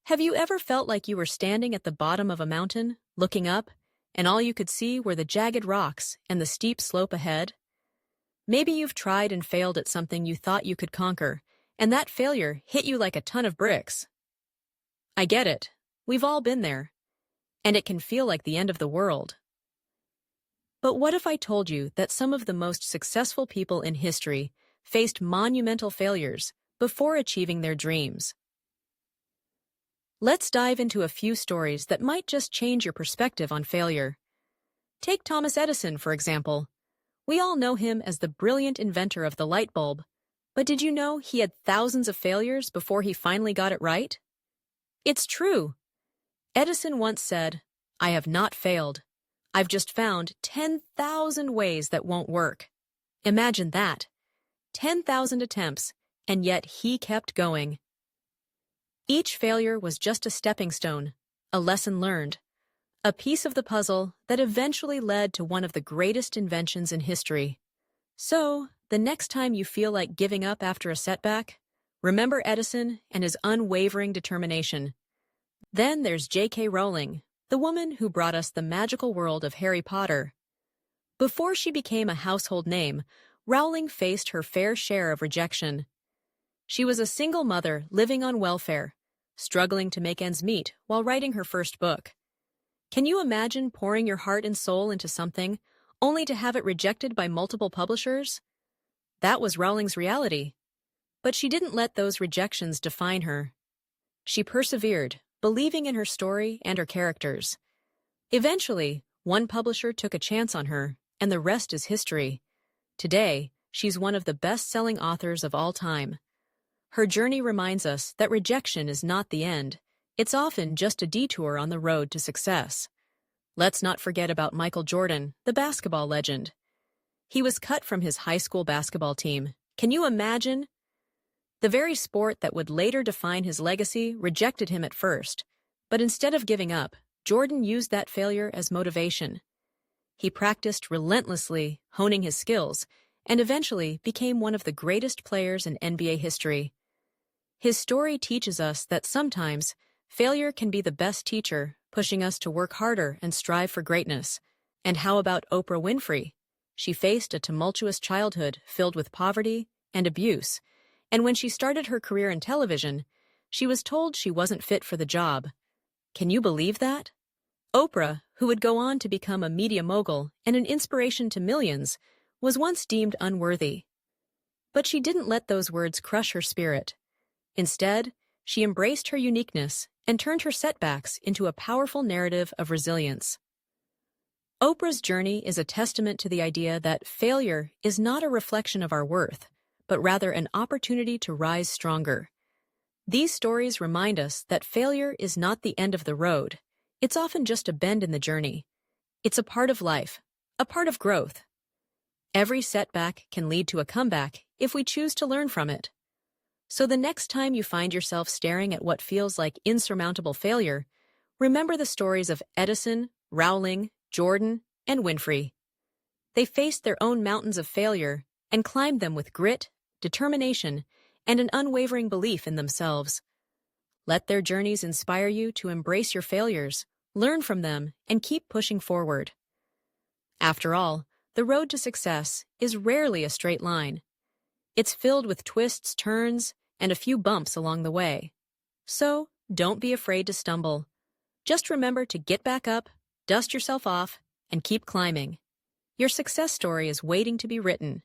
Have you ever felt like you were standing at the bottom of a mountain, looking up, and all you could see were the jagged rocks and the steep slope ahead? Maybe you've tried and failed at something you thought you could conquer, and that failure hit you like a ton of bricks. I get it. We've all been there. And it can feel like the end of the world. But what if I told you that some of the most successful people in history faced monumental failures before achieving their dreams? Let's dive into a few stories that might just change your perspective on failure. Take Thomas Edison, for example. We all know him as the brilliant inventor of the light bulb, but did you know he had thousands of failures before he finally got it right? It's true. Edison once said, "I have not failed. I've just found 10,000 ways that won't work." Imagine that. 10,000 attempts, and yet he kept going. Each failure was just a stepping stone, a lesson learned, a piece of the puzzle that eventually led to one of the greatest inventions in history. So, the next time you feel like giving up after a setback, remember Edison and his unwavering determination. Then there's J.K. Rowling, the woman who brought us the magical world of Harry Potter. Before she became a household name, Rowling faced her fair share of rejection. She was a single mother living on welfare, struggling to make ends meet while writing her first book. Can you imagine pouring your heart and soul into something, only to have it rejected by multiple publishers? That was Rowling's reality. But she didn't let those rejections define her. She persevered, believing in her story and her characters. Eventually, one publisher took a chance on her, and the rest is history. Today, she's one of the best-selling authors of all time. Her journey reminds us that rejection is not the end. It's often just a detour on the road to success. Let's not forget about Michael Jordan, the basketball legend. He was cut from his high school basketball team. Can you imagine? The very sport that would later define his legacy rejected him at first, but instead of giving up, Jordan used that failure as motivation. He practiced relentlessly, honing his skills, and eventually became one of the greatest players in NBA history. His story teaches us that sometimes failure can be the best teacher, pushing us to work harder and strive for greatness. And how about Oprah Winfrey? She faced a tumultuous childhood filled with poverty and abuse, and when she started her career in television, she was told she wasn't fit for the job. Can you believe that? Oprah, who would go on to become a media mogul and an inspiration to millions, was once deemed unworthy. But she didn't let those words crush her spirit. Instead, she embraced her uniqueness and turned her setbacks into a powerful narrative of resilience. Oprah's journey is a testament to the idea that failure is not a reflection of our worth, but rather an opportunity to rise stronger. These stories remind us that failure is not the end of the road. It's often just a bend in the journey. It's a part of life, a part of growth. Every setback can lead to a comeback if we choose to learn from it. So the next time you find yourself staring at what feels like insurmountable failure, remember the stories of Edison, Rowling, Jordan, and Winfrey. They faced their own mountains of failure and climbed them with grit, determination, and an unwavering belief in themselves. Let their journeys inspire you to embrace your failures, learn from them, and keep pushing forward. After all, the road to success is rarely a straight line. It's filled with twists, turns, and a few bumps along the way. So, don't be afraid to stumble. Just remember to get back up, dust yourself off, and keep climbing. Your success story is waiting to be written.